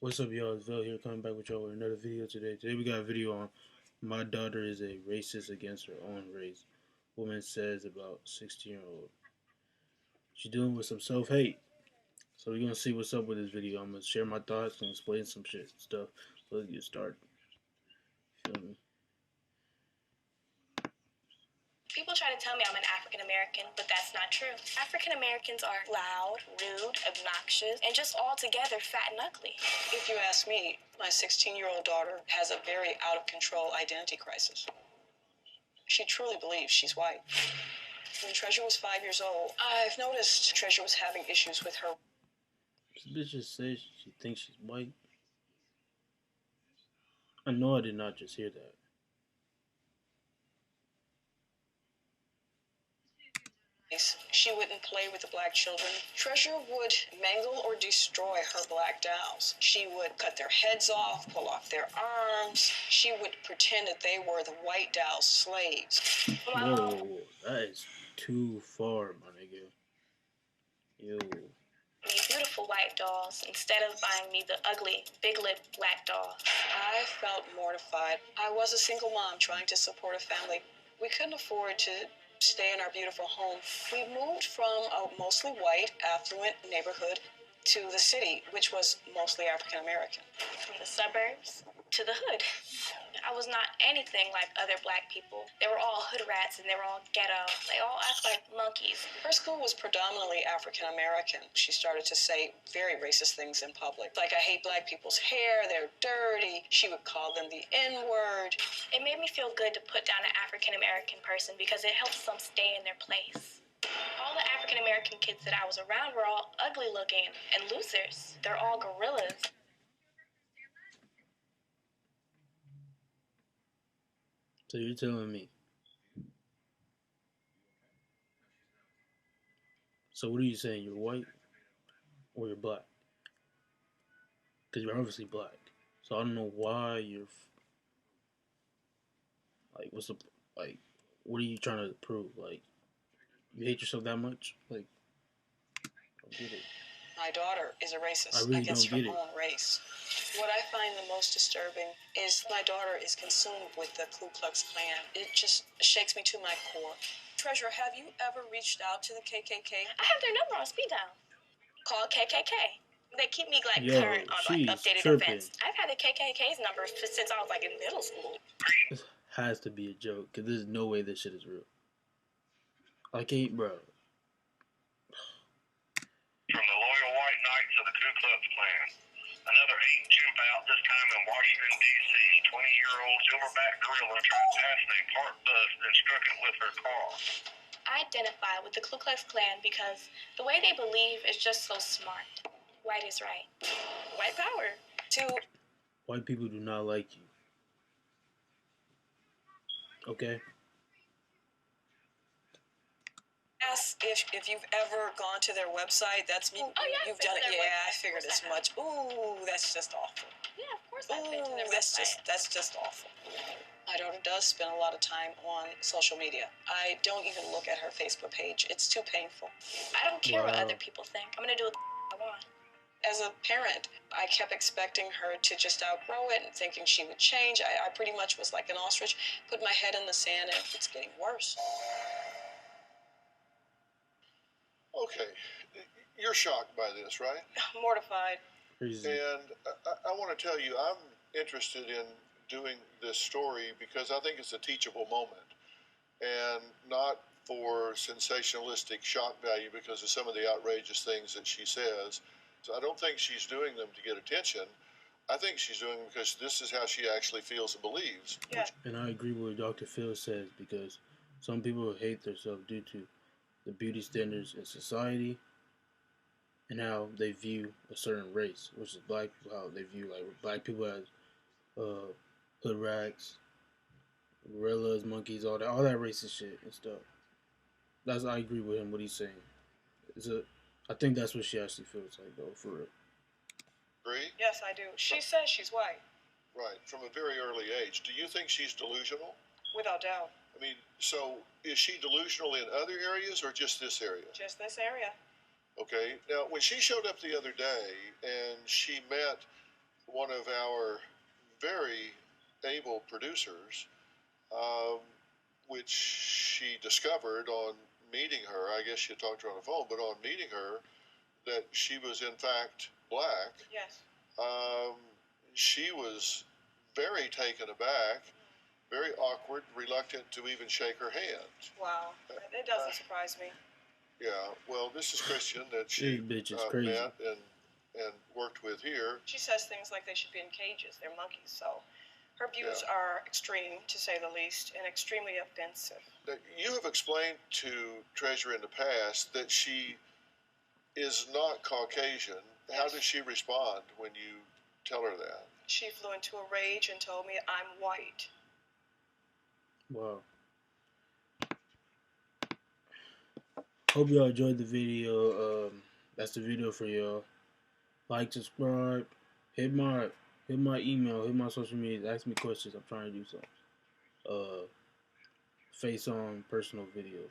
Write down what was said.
What's up, y'all? It's Vel here, coming back with y'all with another video today. Today we got a video on my daughter is a racist against her own race. Woman says about 16-year-old. She's dealing with some self-hate. So we're gonna see what's up with this video. I'm gonna share my thoughts and explain some shit stuff. So let's get started. Feel me? People try to tell me I'm an African American, but that's not true. African Americans are loud, rude, obnoxious, and just altogether fat and ugly. If you ask me, my 16-year-old daughter has a very out of control identity crisis. She truly believes she's white. When Treasure was 5 years old, I've noticed Treasure was having issues with her. This bitch just says she thinks she's white. I know I did not just hear that. She wouldn't play with the black children. Treasure would mangle or destroy her black dolls. She would cut their heads off, pull off their arms. She would pretend that they were the white dolls' slaves. Whoa, that is too far, my nigga. Yo. Me beautiful white dolls instead of buying me the ugly, big-lipped black doll. I felt mortified. I was a single mom trying to support a family. We couldn't afford to stay in our beautiful home. We moved from a mostly white, affluent neighborhood to the city, which was mostly African American. From the suburbs to the hood. I was not anything like other black people. They were all hood rats and they were all ghetto. They all act like monkeys. Her school was predominantly African American. She started to say very racist things in public. Like, I hate black people's hair, they're dirty. She would call them the N-word. It made me feel good to put down an African American person because it helps them stay in their place. All the African American kids that I was around were all ugly looking and losers. They're all gorillas. So you're telling me. So what are you saying? You're white or you're black? Because you're obviously black. So I don't know why you're like. What's the like? What are you trying to prove? Like, you hate yourself that much? Like, I don't get it. My daughter is a racist I really against don't her get it. own race. What I find the most disturbing is my daughter is consumed with the Ku Klux Klan. It just shakes me to my core. Treasure, have you ever reached out to the KKK? I have their number on speed dial. Call KKK. They keep me like Yo, current on like she's updated tripping. events. I've had the KKK's number since I was like in middle school. This has to be a joke, because there's no way this shit is real. I can't, bro. From the loyal white knights of the Ku Klux Klan. Another eight jump out, this time in Washington, D.C. 20-year-old silverback gorilla tried passing a parked bus, then struck it with her car. I identify with the Ku Klux Klan because the way they believe is just so smart. White is right. White power. White people do not like you. Okay? Ask if you've ever gone to their website. That's me. Oh, yeah, You've done it. their Yeah, website. I figured Of course as I much. Ooh, that's just awful. Yeah, of course I've been to their Ooh, website. that's just awful. My daughter does spend a lot of time on social media. I don't even look at her Facebook page. It's too painful. I don't care what Wow. other people think. I'm gonna do what I want. As a parent, I kept expecting her to just outgrow it and thinking she would change. I pretty much was like an ostrich, put my head in the sand, and it's getting worse. Okay, you're shocked by this, right? Mortified. Crazy. And I want to tell you, I'm interested in doing this story because I think it's a teachable moment, and not for sensationalistic shock value because of some of the outrageous things that she says. So I don't think she's doing them to get attention. I think she's doing them because this is how she actually feels and believes. Yeah. And I agree with what Dr. Phil says, because some people hate themselves due to the beauty standards in society and how they view a certain race, which is black people, how they view like black people as hood rats, gorillas, monkeys, all that racist shit and stuff. I agree with him what he's saying. I think that's what she actually feels like, though, for real. Agree? Yes, I do. She says she's white. Right, from a very early age. Do you think she's delusional? Without doubt. I mean, so is she delusional in other areas or just this area? Just this area. Okay. Now, when she showed up the other day and she met one of our very able producers, um, which she discovered on meeting her. I guess she had talked to her on the phone, but on meeting her, that she was in fact black. Yes. Um, she was very taken aback, very awkward, reluctant to even shake her hand. Wow. It doesn't surprise me. Yeah, well, this is Christian that This she bitch is crazy. met and worked with here. She says things like they should be in cages. They're monkeys. So her views are extreme, to say the least, and extremely offensive. Now, you have explained to Treasure in the past that she is not Caucasian. How Yes. does she respond when you tell her that? She flew into a rage and told me I'm white. Wow. Hope y'all enjoyed the video. That's the video for y'all. Like, subscribe, hit my email, hit my social media, ask me questions. I'm trying to do something. Face on personal videos.